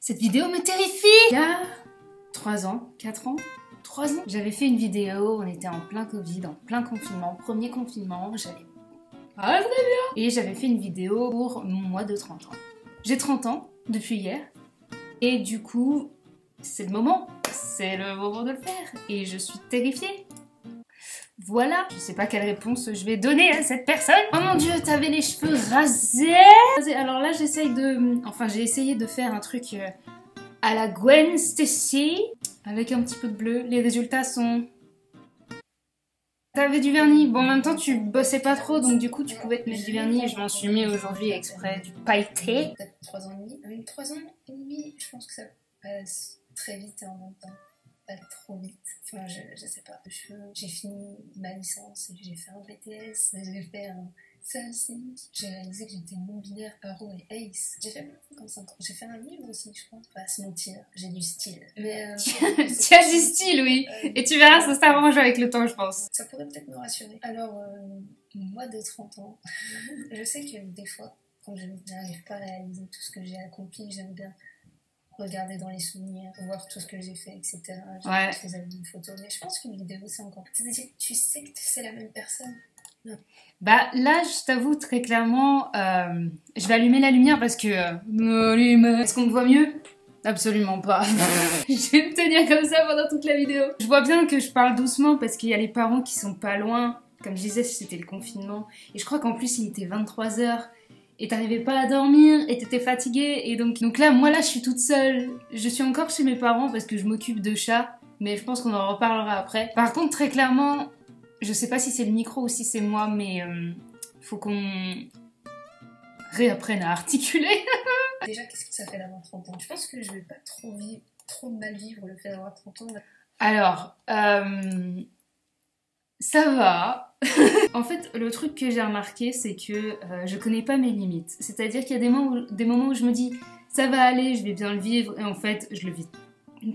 Cette vidéo me terrifie. Il y a 3 ans, 4 ans, 3 ans, j'avais fait une vidéo, on était en plein Covid, en plein confinement, premier confinement, j'allais pas très bien. Et j'avais fait une vidéo pour mon mois de 30 ans. J'ai 30 ans depuis hier, et du coup, c'est le moment de le faire, et je suis terrifiée. Voilà, je sais pas quelle réponse je vais donner à cette personne. Oh mon dieu, t'avais les cheveux rasés. Alors là, j'ai essayé de faire un truc à la Gwen Stacy, avec un petit peu de bleu. Les résultats sont... T'avais du vernis. Bon, en même temps, tu bossais pas trop, donc du coup, tu pouvais te mettre du vernis. Et je m'en suis mis aujourd'hui exprès du pailleté. Peut-être 3 ans et demi. Avec 3 ans et demi, je pense que ça passe très vite et en même temps pas trop vite. Enfin, je sais pas. J'ai fini ma licence et j'ai fait un BTS. J'ai fait un... Ça aussi. J'ai réalisé que j'étais non-binaire, Aro et Ace. J'ai fait beaucoup comme ça. J'ai fait un livre aussi, je pense. Pas se mentir, j'ai du style. Mais tu as du style, oui. Et tu verras, ça s'arrange avec le temps, je pense. Ça pourrait peut-être me rassurer. Alors, moi de 30 ans, je sais que des fois, quand je n'arrive pas à réaliser tout ce que j'ai accompli, j'aime bien regarder dans les souvenirs, voir tout ce que j'ai fait, etc. Ouais. Je faisais une photo, mais je pense qu'une vidéo, c'est encore... C'est-à-dire, tu sais que c'est la même personne. Non. Bah là, je t'avoue très clairement, je vais allumer la lumière parce que... Est-ce qu'on me voit mieux? Absolument pas. Je vais me tenir comme ça pendant toute la vidéo. Je vois bien que je parle doucement parce qu'il y a les parents qui sont pas loin. Comme je disais, c'était le confinement. Et je crois qu'en plus, il était 23 h. Et t'arrivais pas à dormir, et t'étais fatiguée, et donc là, moi là, je suis toute seule. Je suis encore chez mes parents parce que je m'occupe de chats, mais je pense qu'on en reparlera après. Par contre, très clairement, je sais pas si c'est le micro ou si c'est moi, mais faut qu'on réapprenne à articuler. Déjà, qu'est-ce que ça fait d'avoir 30 ans? Je pense que je vais pas trop mal vivre le fait d'avoir 30 ans. Alors, ça va. En fait, le truc que j'ai remarqué, c'est que je connais pas mes limites. C'est-à-dire qu'il y a des moments où je me dis ça va aller, je vais bien le vivre, et en fait, je le vis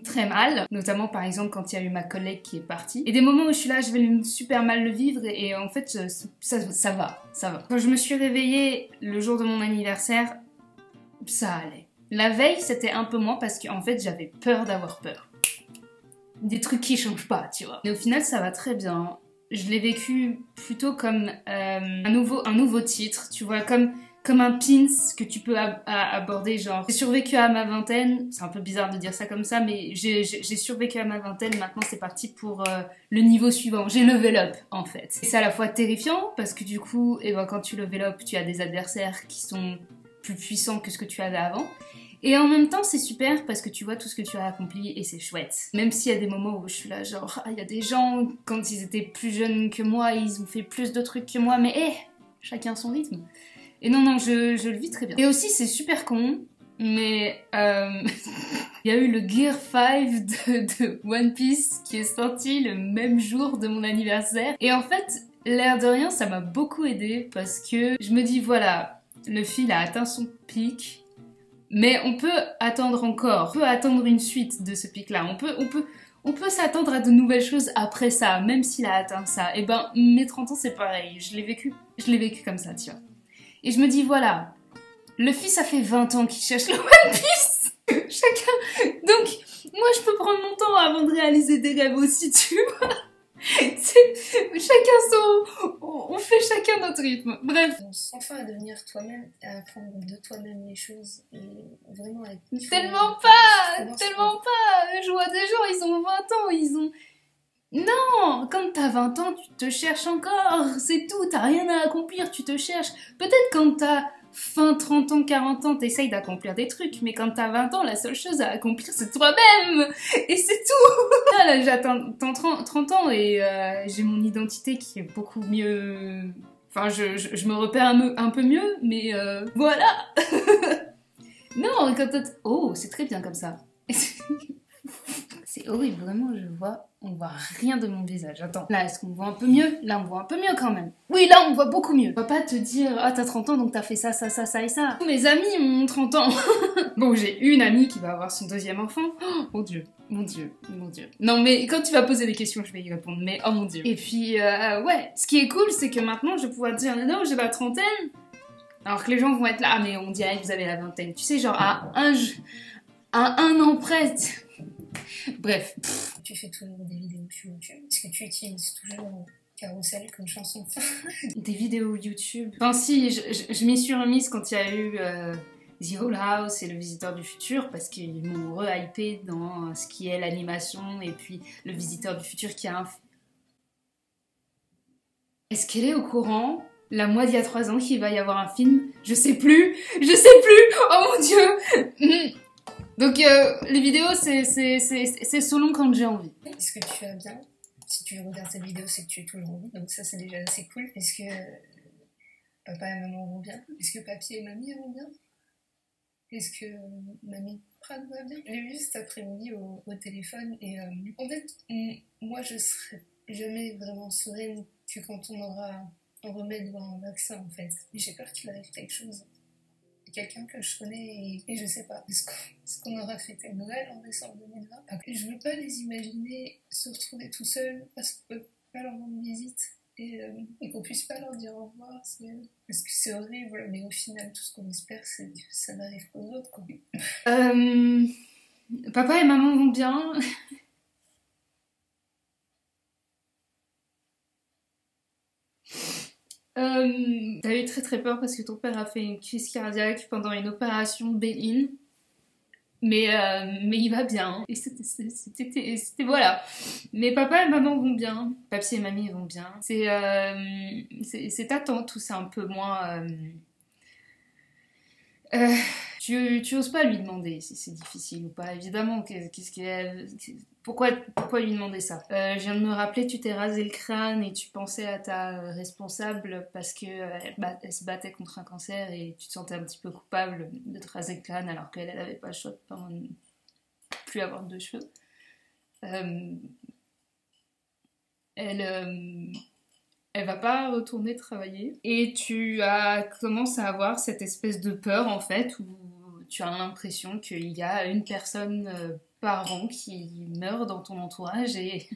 très mal. Notamment, par exemple, quand il y a eu ma collègue qui est partie. Et des moments où je suis là, je vais super mal le vivre, et en fait, ça va. Quand je me suis réveillée le jour de mon anniversaire, ça allait. La veille, c'était un peu moins parce qu'en fait, j'avais peur d'avoir peur. Des trucs qui changent pas, tu vois. Mais au final, ça va très bien. Je l'ai vécu plutôt comme un nouveau titre, tu vois, comme un pins que tu peux aborder, genre j'ai survécu à ma vingtaine, c'est un peu bizarre de dire ça comme ça, mais j'ai survécu à ma vingtaine, maintenant c'est parti pour le niveau suivant, j'ai level up en fait. Et c'est à la fois terrifiant parce que du coup, quand tu level up, tu as des adversaires qui sont plus puissants que ce que tu avais avant. Et en même temps, c'est super parce que tu vois tout ce que tu as accompli et c'est chouette. Même s'il y a des moments où je suis là, genre, il y a des gens, quand ils étaient plus jeunes que moi, ils ont fait plus de trucs que moi, mais chacun son rythme. Et non, je le vis très bien. Et aussi, c'est super con, mais il y a eu le Gear 5 de One Piece qui est sorti le même jour de mon anniversaire. Et en fait, l'air de rien, ça m'a beaucoup aidé parce que je me dis, voilà, le fil a atteint son pic. Mais on peut attendre encore, on peut attendre une suite de ce pic-là, on peut s'attendre à de nouvelles choses après ça, même s'il a atteint ça. Et ben, mes 30 ans c'est pareil, je l'ai vécu comme ça, tu vois. Et je me dis, voilà, le fils ça fait 20 ans qu'il cherche le One Piece, chacun, donc moi je peux prendre mon temps avant de réaliser des rêves aussi, tu vois. On fait chacun notre rythme. Bref. Enfin à devenir toi-même, à apprendre de toi-même les choses et vraiment être... Tellement pas. Je vois des gens, ils ont 20 ans, ils ont... Non, quand t'as 20 ans, tu te cherches encore, c'est tout, t'as rien à accomplir, tu te cherches. Peut-être quand t'as fin 30 ans, 40 ans, t'essayes d'accomplir des trucs, mais quand t'as 20 ans, la seule chose à accomplir, c'est toi-même. Et c'est tout. Là, j'attends 30 ans et j'ai mon identité qui est beaucoup mieux... Enfin, je me repère un peu mieux, mais voilà. Non, quand t'as... Oh, c'est très bien comme ça. C'est horrible, vraiment, on voit rien de mon visage. Attends, là, est-ce qu'on me voit un peu mieux? Là, on me voit un peu mieux quand même. Oui, là, on me voit beaucoup mieux. On va pas te dire, ah, t'as 30 ans, donc t'as fait ça et ça. Tous mes amis ont 30 ans. Bon, j'ai une amie qui va avoir son 2e enfant. Oh, mon Dieu. Non, mais quand tu vas poser des questions, je vais y répondre, mais oh mon Dieu. Et puis, ouais, ce qui est cool, c'est que maintenant, je vais pouvoir te dire, non, j'ai la trentaine. Alors que les gens vont être là, ah, mais on dirait que vous avez la vingtaine. Tu sais, genre, À un an près. Bref. Tu fais toujours des vidéos sur YouTube. Est-ce que tu utilises toujours Carousel comme chanson? Des vidéos YouTube. Enfin si, je m'y suis remise quand il y a eu The Owl House et Le Visiteur du Futur, parce qu'ils m'ont re-hypé dans ce qui est l'animation, et puis Le Visiteur du Futur qui a un... Est-ce qu'elle est au courant, la moi d'il y a 3 ans, qu'il va y avoir un film? Je sais plus. Oh mon dieu. Donc les vidéos, c'est selon quand j'ai envie. Est-ce que tu as bien? Si tu regardes cette vidéo, c'est que tu es toujours en vie, donc ça c'est déjà assez cool. Est-ce que papa et maman vont bien? Est-ce que papy et mamie vont bien? Est-ce que mamie Prague va bien? J'ai vu cet après-midi au téléphone et en fait, moi je serais jamais vraiment sereine que quand on remet devant un vaccin en fait. J'ai peur qu'il arrive quelque chose. Quelqu'un que je connais et je sais pas ce qu'on aura fêté Noël en décembre 2020. Je veux pas les imaginer se retrouver tout seuls parce qu'on peut pas leur rendre visite et qu'on puisse pas leur dire au revoir parce que c'est horrible, mais au final tout ce qu'on espère c'est que ça n'arrive qu'aux autres quoi. Papa et maman vont bien. T'as eu très peur parce que ton père a fait une crise cardiaque pendant une opération bail-in. Mais il va bien. Et c'était voilà. Mais papa et maman vont bien. Papy et mamie vont bien. C'est ta tante tout c'est un peu moins... tu oses pas lui demander si c'est difficile ou pas, évidemment. Pourquoi lui demander ça? Je viens de me rappeler, tu t'es rasé le crâne et tu pensais à ta responsable parce que elle se battait contre un cancer et tu te sentais un petit peu coupable de te raser le crâne alors qu'elle avait pas le choix de plus avoir de cheveux. Elle va pas retourner travailler. Et tu commences à avoir cette espèce de peur, en fait, où tu as l'impression qu'il y a une personne par an qui meurt dans ton entourage et...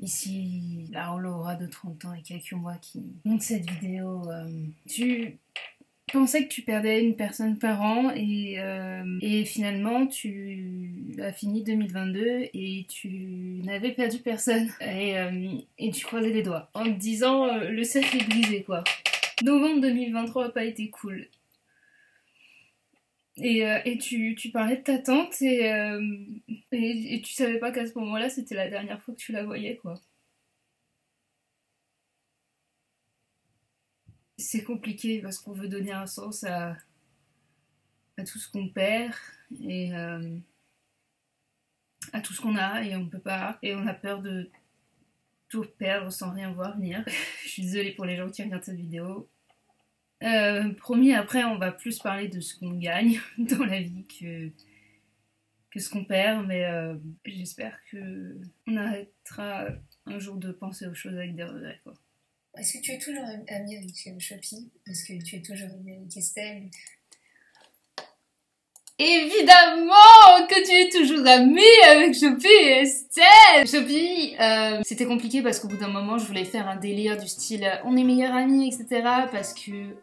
Ici, la Laura de 30 ans et quelques mois qui monte cette vidéo, tu pensais que tu perdais une personne par an et finalement tu as fini 2022 et tu n'avais perdu personne et tu croisais les doigts en te disant le cercle est brisé quoi. Novembre 2023 n'a pas été cool. Et tu parlais de ta tante et tu savais pas qu'à ce moment-là c'était la dernière fois que tu la voyais quoi. C'est compliqué parce qu'on veut donner un sens à tout ce qu'on perd et à tout ce qu'on a et on peut pas et on a peur de tout perdre sans rien voir venir. Je suis désolée pour les gens qui regardent cette vidéo. Promis, après on va plus parler de ce qu'on gagne dans la vie que ce qu'on perd, mais j'espère que on arrêtera un jour de penser aux choses avec des regrets quoi. Est-ce que tu es toujours amie avec Chopi? Est-ce que tu es toujours amie avec Estelle? Évidemment que tu es toujours amie avec Chopi et Estelle. Chopi, c'était compliqué parce qu'au bout d'un moment, je voulais faire un délire du style on est meilleures amies, etc. parce que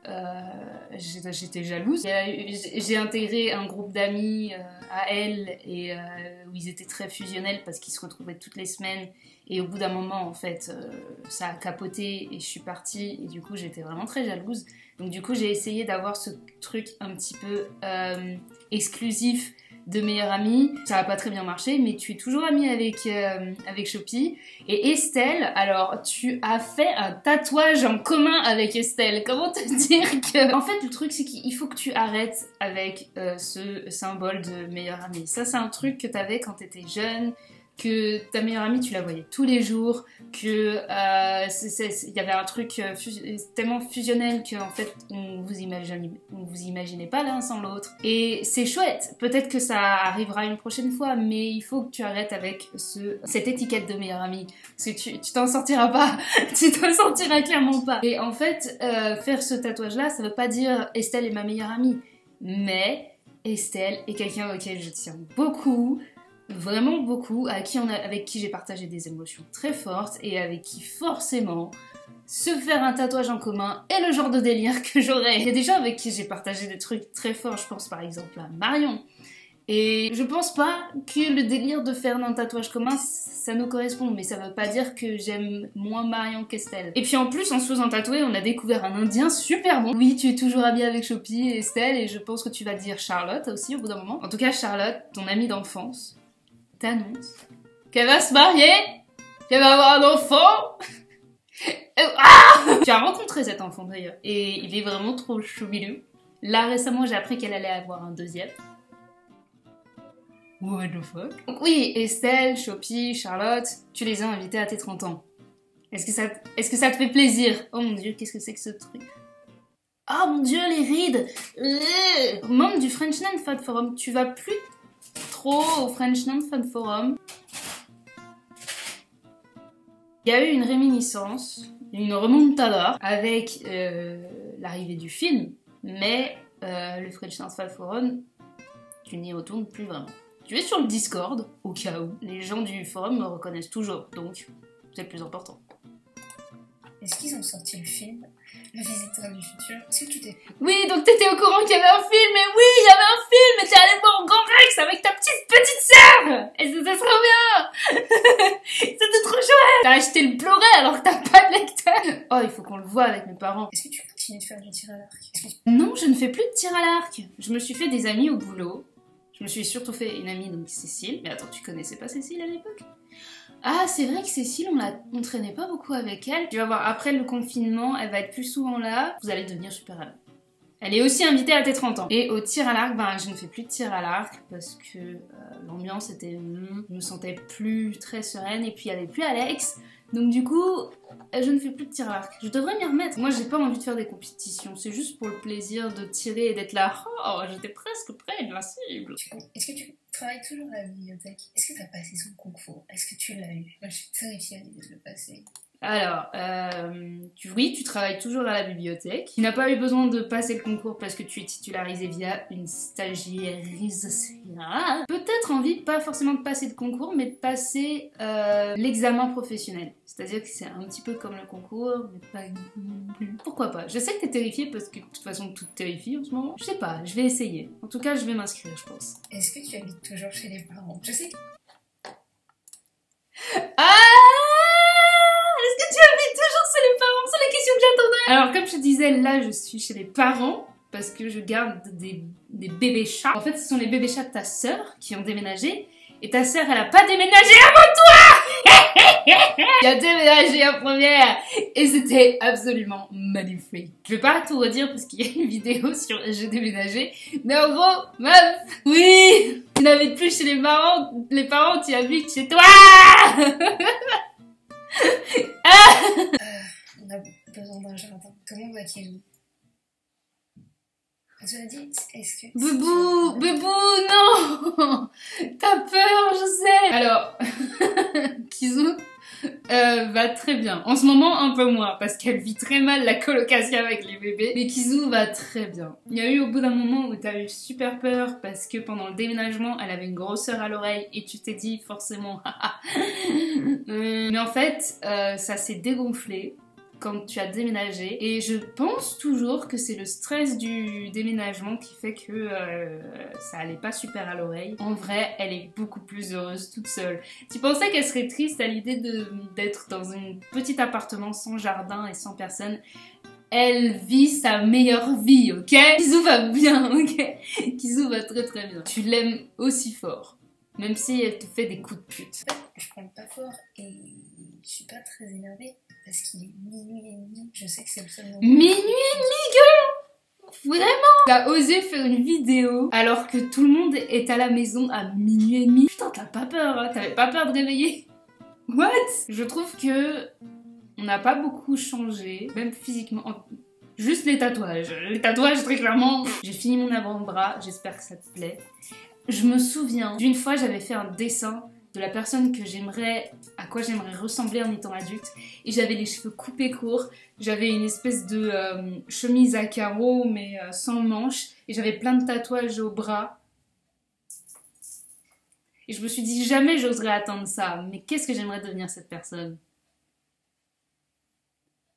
j'étais jalouse. J'ai intégré un groupe d'amis à elle et où ils étaient très fusionnels parce qu'ils se retrouvaient toutes les semaines. Et au bout d'un moment, en fait, ça a capoté et je suis partie. Et du coup, j'étais vraiment très jalouse. Donc du coup, j'ai essayé d'avoir ce truc un petit peu exclusif de meilleure amie. Ça n'a pas très bien marché, mais tu es toujours amie avec Chopi. Et Estelle, alors, tu as fait un tatouage en commun avec Estelle. Comment te dire que... En fait, le truc, c'est qu'il faut que tu arrêtes avec ce symbole de meilleure amie. Ça, c'est un truc que tu avais quand tu étais jeune, que ta meilleure amie tu la voyais tous les jours, que il y avait un truc tellement fusionnel qu'en fait on vous imaginait pas l'un sans l'autre et c'est chouette, peut-être que ça arrivera une prochaine fois mais il faut que tu arrêtes avec cette étiquette de meilleure amie parce que tu t'en sortiras pas. Tu t'en sortiras clairement pas et en fait faire ce tatouage là ça veut pas dire Estelle est ma meilleure amie mais Estelle est quelqu'un auquel je tiens beaucoup, vraiment beaucoup, avec qui j'ai partagé des émotions très fortes et avec qui forcément se faire un tatouage en commun est le genre de délire que j'aurais. Il y a des gens avec qui j'ai partagé des trucs très forts, je pense par exemple à Marion. Et je pense pas que le délire de faire un tatouage commun, ça nous correspond, mais ça veut pas dire que j'aime moins Marion qu'Estelle. Et puis en plus, en se faisant tatouer, on a découvert un Indien super bon. Oui, tu es toujours habillée avec Chopi et Estelle, et je pense que tu vas dire Charlotte aussi au bout d'un moment. En tout cas, Charlotte, ton amie d'enfance, t'annonce qu'elle va se marier, qu'elle va avoir un enfant. Tu as rencontré cet enfant d'ailleurs, et il est vraiment trop choubilou. Là récemment, j'ai appris qu'elle allait avoir un deuxième. What the fuck? Donc oui, Estelle, Chopi, Charlotte, tu les as invités à tes 30 ans. Est-ce que ça te fait plaisir? Oh mon dieu, qu'est-ce que c'est que ce truc? Oh mon dieu, les rides! Membre du French Non Fat Forum, tu vas plus trop au French Non Fat Forum. Il y a eu une réminiscence, une remontada avec l'arrivée du film, mais le French Non Fat Forum, tu n'y retournes plus vraiment. Tu es sur le Discord, au cas où. Les gens du forum me reconnaissent toujours, donc c'est le plus important. Est-ce qu'ils ont sorti le film Le Visiteur du Futur? Est-ce que tu t'es... Oui, donc t'étais au courant qu'il y avait un film, et oui, il y avait un film, et t'es allé voir au Grand Rex avec ta petite sœur. Et c'était trop bien. C'était trop chouette. T'as acheté le Blu-ray alors que t'as pas de lecteur. Oh, il faut qu'on le voit avec mes parents. Est-ce que tu continues de faire du tir à l'arc? Non, je ne fais plus de tir à l'arc. Je me suis fait des amis au boulot. Je me suis surtout fait une amie, donc Cécile. Mais attends, tu connaissais pas Cécile à l'époque? Ah, c'est vrai que Cécile, on traînait pas beaucoup avec elle. Tu vas voir, après le confinement, elle va être plus souvent là. Vous allez devenir super amis. Elle est aussi invitée à tes 30 ans. Et au tir à l'arc, ben je ne fais plus de tir à l'arc parce que l'ambiance était... Je me sentais plus très sereine et puis il n'y avait plus Alex. Donc du coup, je ne fais plus de tir à l'arc. Je devrais m'y remettre. Moi, j'ai pas envie de faire des compétitions. C'est juste pour le plaisir de tirer et d'être là. Oh, j'étais presque près de la cible. Est-ce que tu travailles toujours à la bibliothèque? Est-ce que tu as passé son concours? Est-ce que tu l'as eu? Moi, je suis terrifiée à l'idée de le passer. Alors, oui, tu travailles toujours à la bibliothèque. Tu n'as pas eu besoin de passer le concours parce que tu es titularisé via une stagiairisation. Peut-être envie, pas forcément de passer le concours, mais de passer l'examen professionnel. C'est-à-dire que c'est un petit peu comme le concours, mais pas non plus. Pourquoi pas? Je sais que t'es terrifiée parce que de toute façon, tout te terrifie en ce moment. Je sais pas, je vais essayer. En tout cas, je vais m'inscrire, je pense. Est-ce que tu habites toujours chez les parents? Je sais. Ah! Est-ce que tu habites toujours chez les parents? C'est la question que j'attendais. Alors comme je te disais, là je suis chez les parents parce que je garde des bébés chats. En fait ce sont les bébés chats de ta sœur qui ont déménagé et ta sœur elle a pas déménagé avant toi. Elle a déménagé en première et c'était absolument magnifique. Je vais pas tout redire parce qu'il y a une vidéo sur j'ai déménagé, mais en gros, meuf, oui, tu n'habites plus chez les parents tu habites chez toi. On a besoin d'un jardin. Comment va Kizou? Tu m'as dit, est-ce que... Bébou, non. T'as peur, je sais. Alors, Kizou va très bien. En ce moment, un peu moins, parce qu'elle vit très mal la colocation avec les bébés. Mais Kizou va très bien. Il y a eu au bout d'un moment où t'as eu super peur, parce que pendant le déménagement, elle avait une grosseur à l'oreille, et tu t'es dit forcément... Mais en fait, ça s'est dégonflé quand tu as déménagé et je pense toujours que c'est le stress du déménagement qui fait que ça allait pas super à l'oreille. En vrai, elle est beaucoup plus heureuse toute seule. Tu pensais qu'elle serait triste à l'idée d'être dans un petit appartement sans jardin et sans personne? Elle vit sa meilleure vie, ok? Kizou va bien, ok? Kizou va très très bien. Tu l'aimes aussi fort, même si elle te fait des coups de pute. Je parle pas fort et je suis pas très énervée. Parce qu'il est minuit et demi, je sais que c'est le seul moment. Minuit et demi, gueule! Vraiment? T'as osé faire une vidéo alors que tout le monde est à la maison à minuit et demi? Putain, t'as pas peur, hein? T'avais pas peur de réveiller? What? Je trouve que on n'a pas beaucoup changé, même physiquement. Juste les tatouages. Les tatouages, très clairement. J'ai fini mon avant-bras, j'espère que ça te plaît. Je me souviens d'une fois, j'avais fait un dessin de la personne que j'aimerais, à quoi j'aimerais ressembler en étant adulte. Et j'avais les cheveux coupés courts, j'avais une espèce de chemise à carreaux mais sans manches, et j'avais plein de tatouages au bras. Et je me suis dit, jamais j'oserais atteindre ça, mais qu'est-ce que j'aimerais devenir cette personne?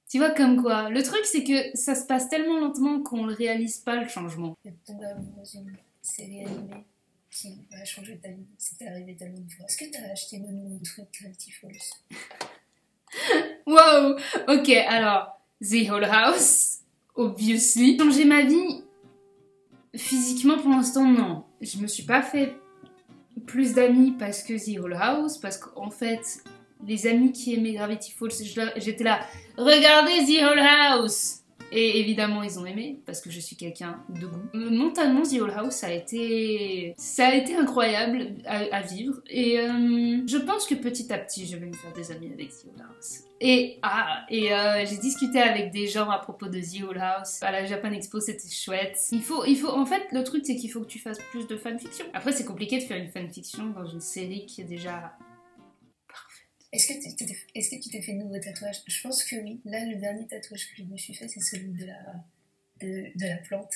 Tu vois comme quoi. Le truc c'est que ça se passe tellement lentement qu'on le réalise pas le changement. Je tombe amoureuse d'une série animée qui va changer ta vie. C'est arrivé tellement de fois. Est-ce que t'as acheté le nouveau truc Gravity Falls? Wow. Ok, alors The Whole House, obviously. Changer ma vie physiquement pour l'instant non. Je me suis pas fait plus d'amis parce que The Whole House, parce qu'en fait les amis qui aimaient Gravity Falls, j'étais là, regardez The Whole House! Et évidemment ils ont aimé, parce que je suis quelqu'un de goût. Mentalement, The Whole House ça a été incroyable à vivre, et je pense que petit à petit je vais me faire des amis avec The Whole House. Et j'ai discuté avec des gens à propos de The Whole House à la Japan Expo, c'était chouette. Il faut, en fait, le truc c'est qu'il faut que tu fasses plus de fanfiction. Après c'est compliqué de faire une fanfiction dans une série qui est déjà... Est-ce que tu t'es fait de nouveaux tatouages? Je pense que oui. Là, le dernier tatouage que je me suis fait, c'est celui de la plante.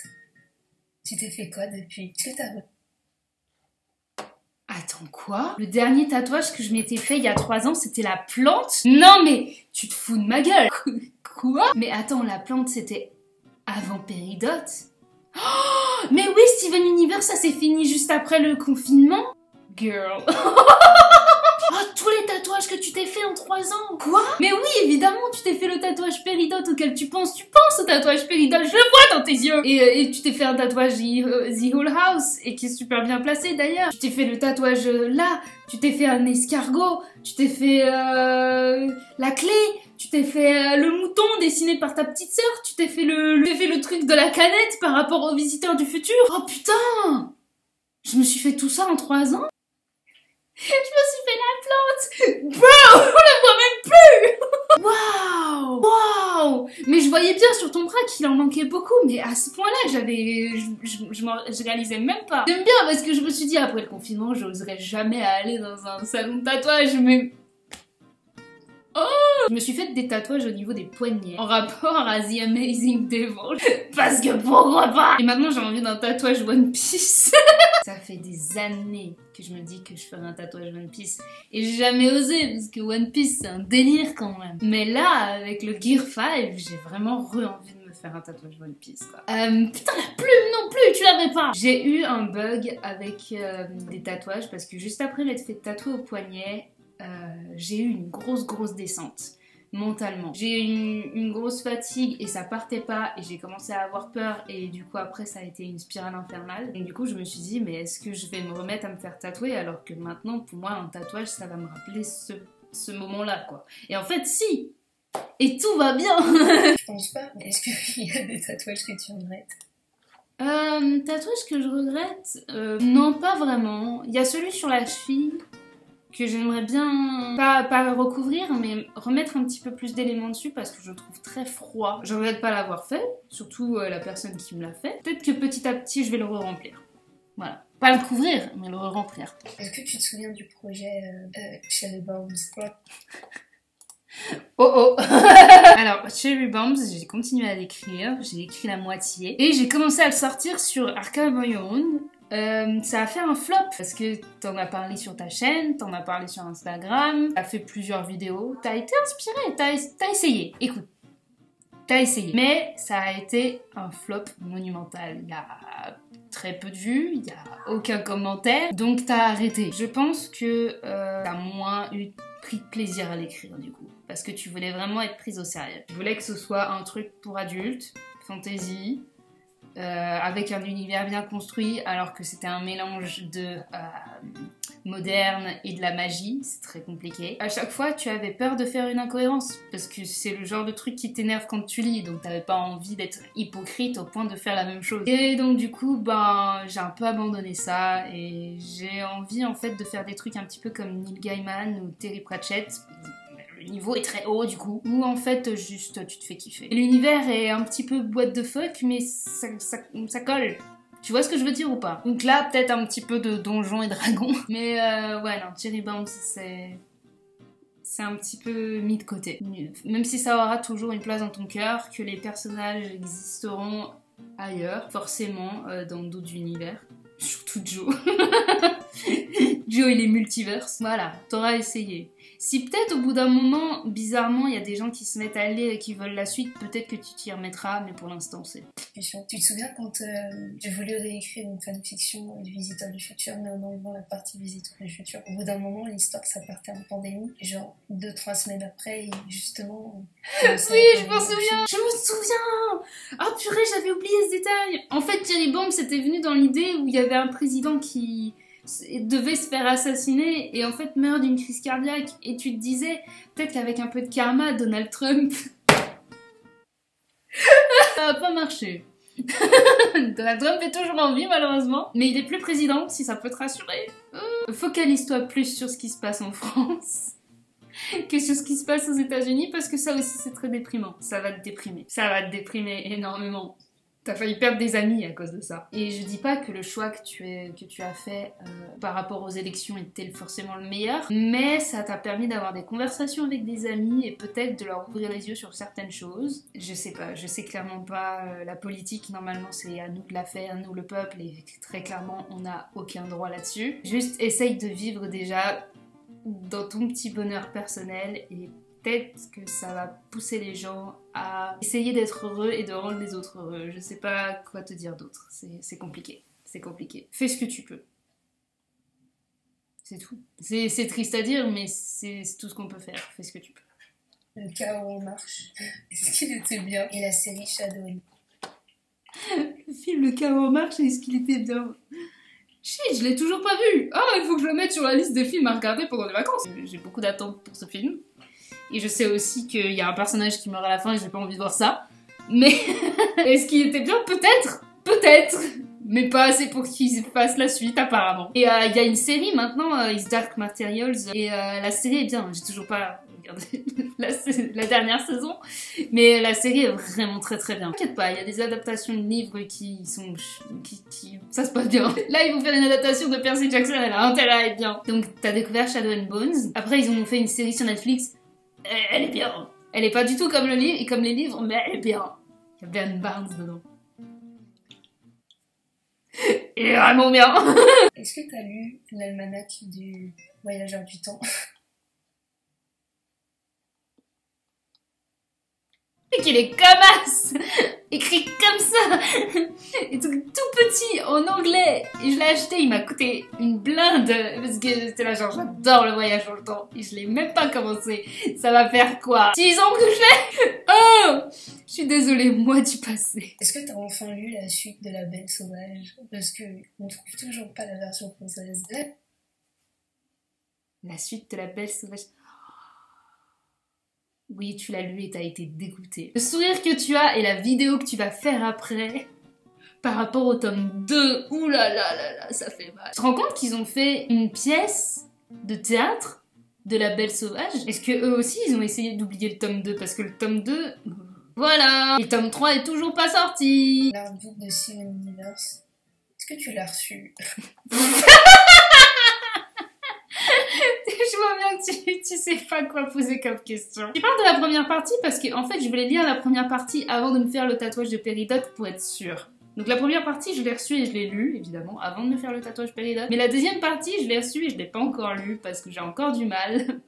Tu t'es fait quoi depuis? Est-ce que t'as... Attends, quoi? Le dernier tatouage que je m'étais fait il y a 3 ans, c'était la plante? Non mais, tu te fous de ma gueule! Quoi? Mais attends, la plante, c'était avant Péridote? Oh, mais oui, Steven Universe, ça s'est fini juste après le confinement? Girl. Oh, tous les tatouages que tu t'es fait en 3 ans! Quoi? Mais oui, évidemment, tu t'es fait le tatouage Péridote auquel tu penses au tatouage Péridote, je le vois dans tes yeux! Et tu t'es fait un tatouage The Whole House, et qui est super bien placé d'ailleurs. Tu t'es fait le tatouage là, tu t'es fait un escargot, tu t'es fait la clé, tu t'es fait le mouton dessiné par ta petite sœur, tu t'es fait le truc de la canette par rapport aux visiteurs du futur. Oh putain! Je me suis fait tout ça en 3 ans? Je me suis fait la plante! Bro! On la voit même plus! Waouh! Waouh! Mais je voyais bien sur ton bras qu'il en manquait beaucoup, mais à ce point-là, je réalisais même pas. J'aime bien parce que je me suis dit, après le confinement, j'oserais jamais aller dans un salon de tatouage, mais... Oh! Je me suis fait des tatouages au niveau des poignets, en rapport à The Amazing Devil, parce que pourquoi pas? Et maintenant j'ai envie d'un tatouage One Piece. Ça fait des années que je me dis que je ferais un tatouage One Piece, et j'ai jamais osé, parce que One Piece c'est un délire quand même. Mais là, avec le Gear 5, j'ai vraiment envie de me faire un tatouage One Piece, quoi. Putain, la plume non plus, tu l'avais pas! J'ai eu un bug avec des tatouages, parce que juste après m'être fait tatouer au poignet, j'ai eu une grosse descente mentalement. J'ai eu une grosse fatigue et ça partait pas, et j'ai commencé à avoir peur, et du coup après ça a été une spirale infernale. Et du coup je me suis dit, mais est-ce que je vais me remettre à me faire tatouer, alors que maintenant pour moi un tatouage ça va me rappeler ce moment-là, quoi. Et en fait si! Et tout va bien. Je pense pas, mais est-ce qu'il y a des tatouages que tu regrettes? Tatouage que je regrette, non pas vraiment. Il y a celui sur la cheville que j'aimerais bien, pas recouvrir, mais remettre un petit peu plus d'éléments dessus, parce que je le trouve très froid. Je regrette pas l'avoir fait, surtout la personne qui me l'a fait. Peut-être que petit à petit je vais le re-remplir. Voilà. Pas le couvrir, mais le re-remplir. Est-ce que tu te souviens du projet Cherry Bombs? Oh. Alors, Cherry Bombs, j'ai continué à l'écrire, j'ai écrit la moitié, et j'ai commencé à le sortir sur Archive on Your Own. Ça a fait un flop parce que t'en as parlé sur ta chaîne, t'en as parlé sur Instagram, t'as fait plusieurs vidéos, t'as été inspiré, t'as essayé. Écoute, t'as essayé. Mais ça a été un flop monumental. Il y a très peu de vues, il y a aucun commentaire, donc t'as arrêté. Je pense que t'as moins pris de plaisir à l'écrire du coup, parce que tu voulais vraiment être prise au sérieux. Tu voulais que ce soit un truc pour adultes, fantasy, avec un univers bien construit, alors que c'était un mélange de moderne et de la magie. C'est très compliqué. À chaque fois, tu avais peur de faire une incohérence, parce que c'est le genre de truc qui t'énerve quand tu lis, donc t'avais pas envie d'être hypocrite au point de faire la même chose. Et donc du coup, ben, j'ai un peu abandonné ça, et j'ai envie en fait de faire des trucs un petit peu comme Neil Gaiman ou Terry Pratchett. Le niveau est très haut du coup, où en fait juste tu te fais kiffer. L'univers est un petit peu what the fuck, mais ça colle. Tu vois ce que je veux dire ou pas? Donc là, peut-être un petit peu de Donjons et Dragons. Mais ouais, non, Cherry Bombs, c'est un petit peu mis de côté. Même si ça aura toujours une place dans ton cœur, que les personnages existeront ailleurs, forcément, dans d'autres univers. Surtout Joe. Joe et les multiverses. Voilà, t'auras essayé. Si peut-être au bout d'un moment, bizarrement, il y a des gens qui se mettent à lire et qui veulent la suite, peut-être que tu t'y remettras, mais pour l'instant, c'est... Tu te souviens quand j'ai voulu réécrire une fanfiction du Visiteur du Futur, mais en enlevant la partie Visiteur du Futur. Au bout d'un moment, l'histoire, ça partait en pandémie. Et genre, 2-3 semaines après, justement... Oui, je m'en souviens. Je me souviens. Ah purée, j'avais oublié ce détail. En fait, Thierry Bombe s'était venu dans l'idée où il y avait un président qui devait se faire assassiner et en fait meurt d'une crise cardiaque. Et tu te disais, peut-être qu'avec un peu de karma, Donald Trump... Ça n'a pas marché. Donald Trump est toujours en vie malheureusement, mais il est plus président, si ça peut te rassurer. Focalise-toi plus sur ce qui se passe en France que sur ce qui se passe aux États-Unis parce que ça aussi c'est très déprimant. Ça va te déprimer. Ça va te déprimer énormément. T'as failli perdre des amis à cause de ça. Et je dis pas que le choix que tu as fait par rapport aux élections était forcément le meilleur, mais ça t'a permis d'avoir des conversations avec des amis et peut-être de leur ouvrir les yeux sur certaines choses. Je sais pas, je sais clairement pas. La politique, normalement, c'est à nous de la faire, nous le peuple, et très clairement, on n'a aucun droit là-dessus. Juste essaye de vivre déjà dans ton petit bonheur personnel et peut-être que ça va pousser les gens à essayer d'être heureux et de rendre les autres heureux. Je sais pas quoi te dire d'autre. C'est compliqué. C'est compliqué. Fais ce que tu peux. C'est tout. C'est triste à dire, mais c'est tout ce qu'on peut faire. Fais ce que tu peux. Le chaos en marche. Est-ce qu'il était bien? Et la série Shadow. Le film Le chaos en marche, est-ce qu'il était bien? Shit, je l'ai toujours pas vu. Ah, il faut que je le mette sur la liste des films à regarder pendant les vacances. J'ai beaucoup d'attentes pour ce film. Et je sais aussi qu'il y a un personnage qui meurt à la fin et j'ai pas envie de voir ça. Mais est-ce qu'il était bien? Peut-être. Peut-être. Mais pas assez pour qu'il fasse la suite apparemment. Et il y a une série maintenant, Is Dark Materials. Et la série est bien. J'ai toujours pas regardé la dernière saison. Mais la série est vraiment très très bien. T'inquiète pas, il y a des adaptations de livres qui sont... ça se passe bien. Là, ils vont faire une adaptation de Percy Jackson, elle a intérêt à être bien. Donc t'as découvert Shadow and Bones. Après, ils ont fait une série sur Netflix. Elle est bien. Elle est pas du tout comme le livre et comme les livres, mais elle est bien. Il y a Ben Barnes dedans. Il est vraiment bien. Est-ce que t'as lu l'almanach du voyageur du temps? Et qu'il est comme écrit comme ça, et tout petit en anglais. Et je l'ai acheté, il m'a coûté une blinde parce que j'étais là genre j'adore le voyage dans le temps et je l'ai même pas commencé. Ça va faire quoi, 6 ans que je l'ai? Oh, je suis désolée, moi du passé. Est-ce que t'as enfin lu la suite de La Belle Sauvage? Parce que on trouve toujours pas la version française. La suite de La Belle Sauvage. Oui, tu l'as lu et t'as été dégoûtée. Le sourire que tu as et la vidéo que tu vas faire après, par rapport au tome 2, oulala, ça fait mal. Tu te rends compte qu'ils ont fait une pièce de théâtre de La Belle Sauvage? Est-ce que eux aussi, ils ont essayé d'oublier le tome 2? Parce que le tome 2... Voilà! Et le tome 3 est toujours pas sorti! L'artbook de Steven Universe. Est-ce que tu l'as reçu? Je vois bien que tu sais pas quoi poser comme question. Je parle de la première partie parce que en fait je voulais lire la première partie avant de me faire le tatouage de Péridot pour être sûre. Donc la première partie je l'ai reçue et je l'ai lue évidemment avant de me faire le tatouage Péridot. Mais la deuxième partie je l'ai reçue et je l'ai pas encore lue parce que j'ai encore du mal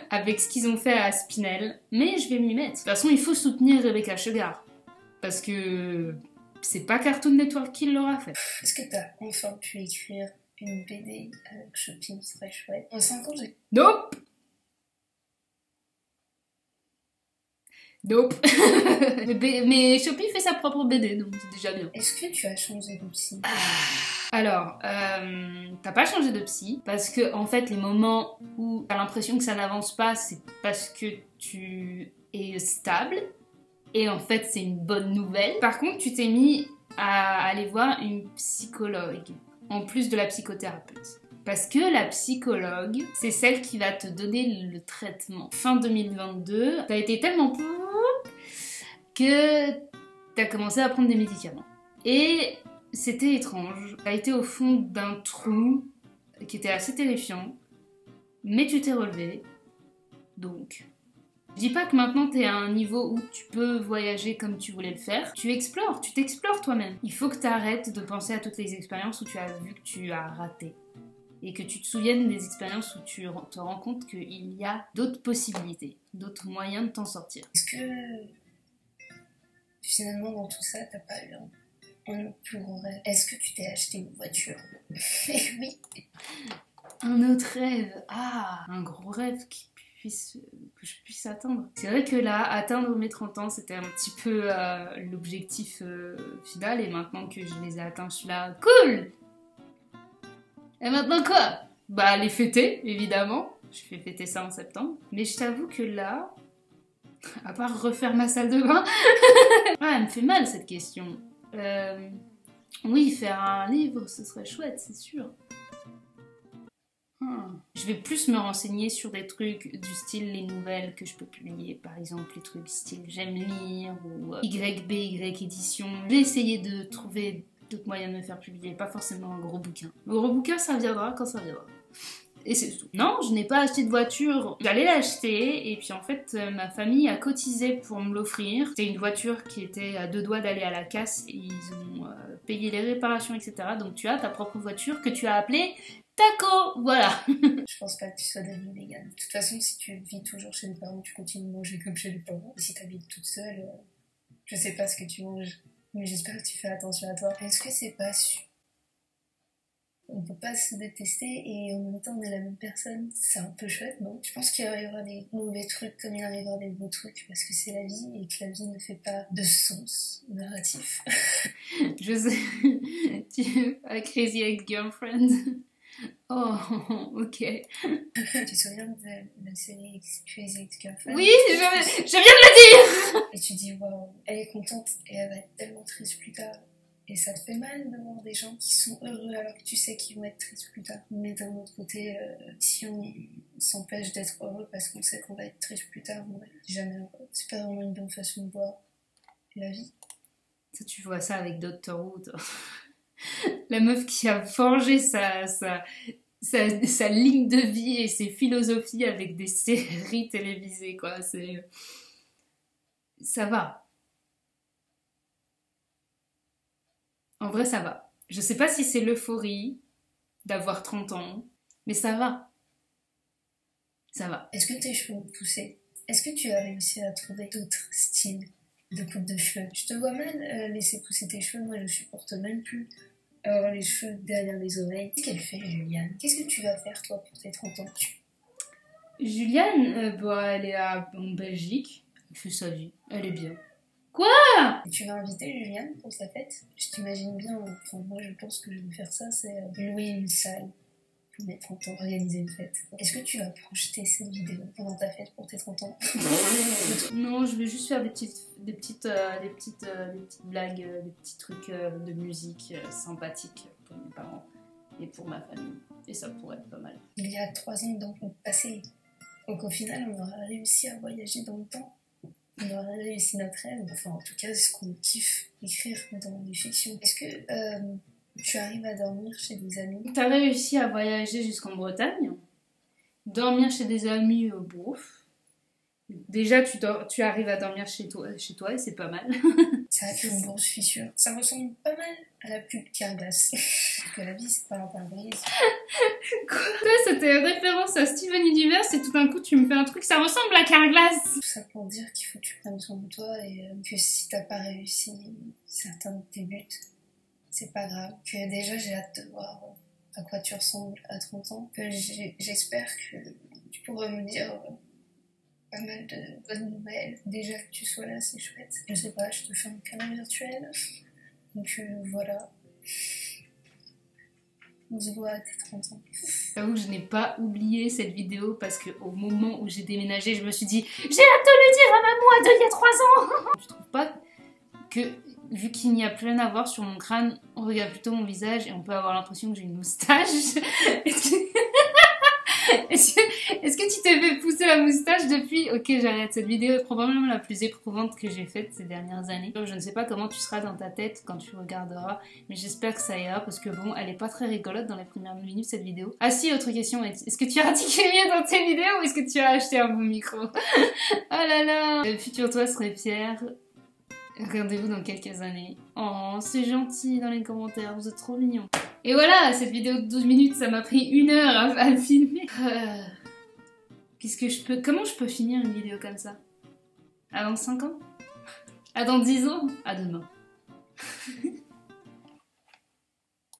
avec ce qu'ils ont fait à Spinel. Mais je vais m'y mettre. De toute façon il faut soutenir Rebecca Sugar parce que c'est pas Cartoon Network qui l'aura fait. Est-ce que t'as enfin pu écrire une BD avec Shopping, ce serait chouette? En 5 ans, j'ai... Nope. Nope. Mais Shopee fait sa propre BD, donc c'est déjà bien. Est-ce que tu as changé de psy? Alors, t'as pas changé de psy, parce que en fait, les moments où t'as l'impression que ça n'avance pas, c'est parce que tu es stable, et en fait, c'est une bonne nouvelle. Par contre, tu t'es mis à aller voir une psychologue, en plus de la psychothérapeute. Parce que la psychologue, c'est celle qui va te donner le traitement. Fin 2022, t'as été tellement que t'as commencé à prendre des médicaments. Et c'était étrange. T'as été au fond d'un trou qui était assez terrifiant, mais tu t'es relevé. Donc, je dis pas que maintenant t'es à un niveau où tu peux voyager comme tu voulais le faire. Tu explores, tu t'explores toi-même. Il faut que t'arrêtes de penser à toutes les expériences où tu as vu que tu as raté. et que tu te souviennes des expériences où tu te rends compte qu'il y a d'autres possibilités, d'autres moyens de t'en sortir. Est-ce que finalement dans tout ça, t'as pas eu un plus gros rêve? Est-ce que tu t'es acheté une voiture? Oui. Un autre rêve, un gros rêve que je puisse atteindre. C'est vrai que là, atteindre mes 30 ans, c'était un petit peu l'objectif final, et maintenant que je les ai atteints, je suis là, cool! Et maintenant quoi? Bah les fêter, évidemment. Je fais fêter ça en septembre. Mais je t'avoue que là, à part refaire ma salle de bain, elle me fait mal cette question. Oui, faire un livre, ce serait chouette, c'est sûr. Je vais plus me renseigner sur des trucs du style les nouvelles que je peux publier, par exemple les trucs style j'aime lire ou YB, Y édition. Je vais essayer de trouver d'autres moyens de me faire publier, pas forcément un gros bouquin. Le gros bouquin, ça viendra quand ça viendra. Et c'est tout. Non, je n'ai pas acheté de voiture. J'allais l'acheter et puis en fait ma famille a cotisé pour me l'offrir. C'était une voiture qui était à 2 doigts d'aller à la casse et ils ont payé les réparations, etc. Donc tu as ta propre voiture que tu as appelée Taco, voilà. Je pense pas que tu sois devenue végane. De toute façon, si tu vis toujours chez les parents, tu continues de manger comme chez les parents. Et si t'habites toute seule, je sais pas ce que tu manges, mais j'espère que tu fais attention à toi. Est-ce que c'est pas sûr? On peut pas se détester et en même temps on est la même personne. C'est un peu chouette, non? Je pense qu'il arrivera des mauvais trucs comme il arrivera des beaux trucs parce que c'est la vie et que la vie ne fait pas de sens narratif. Je sais. Tu as Crazy Ex-Girlfriend. Oh, ok. Tu te souviens de la série Crazy Ex-Girlfriend? Oui, je viens de le dire. Et tu dis waouh, elle est contente et elle va être tellement triste plus tard. Et ça te fait mal de voir des gens qui sont heureux alors que tu sais qu'ils vont être tristes plus tard. Mais d'un autre côté, si on s'empêche d'être heureux parce qu'on sait qu'on va être triste plus tard, on va être jamais heureux. C'est pas vraiment une bonne façon de voir la vie. Ça, tu vois ça avec Doctor Who, toi. La meuf qui a forgé sa ligne de vie et ses philosophies avec des séries télévisées, quoi. Ça va. En vrai, ça va. Je sais pas si c'est l'euphorie d'avoir 30 ans, mais ça va. Ça va. Est-ce que tes cheveux ont poussé? Est-ce que tu as réussi à trouver d'autres styles de coupe de cheveux? Je te vois mal laisser pousser tes cheveux, moi je supporte même plus avoir les cheveux derrière les oreilles. Qu'est-ce qu'elle fait, Juliane? Qu'est-ce que tu vas faire toi pour tes 30 ans? Juliane, elle est en Belgique, elle fait sa vie, elle est bien. Quoi? Et tu vas inviter Juliane pour sa fête? Je t'imagine bien, enfin moi je pense que je vais faire ça, c'est louer une salle pour mes 30 ans, organiser une fête. Est-ce que tu vas projeter cette vidéo pendant ta fête pour tes 30 ans? Non, je vais juste faire des petites blagues, des petits trucs de musique sympathiques pour mes parents et pour ma famille. Et ça pourrait être pas mal. Il y a 3 ans donc le passé. Donc au final, on aura réussi à voyager dans le temps. On aura réussi notre rêve. Enfin, en tout cas, c'est ce qu'on kiffe écrire dans les fictions. Est-ce que tu arrives à dormir chez des amis? T'as réussi à voyager jusqu'en Bretagne, dormir chez des amis, bouf. Déjà, tu arrives à dormir chez toi et c'est pas mal. Ça a fait une grosse fissure. Ça ressemble pas mal à la pub Carglass. Parce que la vie, c'est pas un pare-brise. Quoi? C'était une référence à Steven Universe et tout d'un coup, tu me fais un truc, ça ressemble à Carglass. Tout ça pour dire qu'il faut que tu prennes soin de toi et que si t'as pas réussi certains de tes buts, c'est pas grave. Que déjà, j'ai hâte de voir à quoi tu ressembles à 30 ans. Que j'espère que tu pourras me dire pas mal de bonnes nouvelles. Déjà que tu sois là, c'est chouette. Je sais pas, je te fais un câlin virtuel. Donc voilà. On se voit à tes 30 ans. J'avoue que je n'ai pas oublié cette vidéo parce qu'au moment où j'ai déménagé, je me suis dit j'ai hâte de le dire à maman d'il y a 3 ans. Je trouve pas que, vu qu'il n'y a plus rien à voir sur mon crâne, on regarde plutôt mon visage et on peut avoir l'impression que j'ai une moustache. Est-ce que tu t'es fait pousser la moustache depuis? Ok, j'arrête. Cette vidéo est probablement la plus éprouvante que j'ai faite ces dernières années. Je ne sais pas comment tu seras dans ta tête quand tu regarderas, mais j'espère que ça ira parce que bon, elle est pas très rigolote dans les premières minutes cette vidéo. Ah si, autre question, est-ce que tu as articulé dans tes vidéos ou est-ce que tu as acheté un bon micro? Oh là là! Le futur toi serait fier. Regardez-vous dans quelques années. Oh, c'est gentil dans les commentaires, vous êtes trop mignons. Et voilà, cette vidéo de 12 minutes, ça m'a pris 1 heure à le filmer. Comment je peux finir une vidéo comme ça? À dans 5 ans? À dans 10 ans? À demain.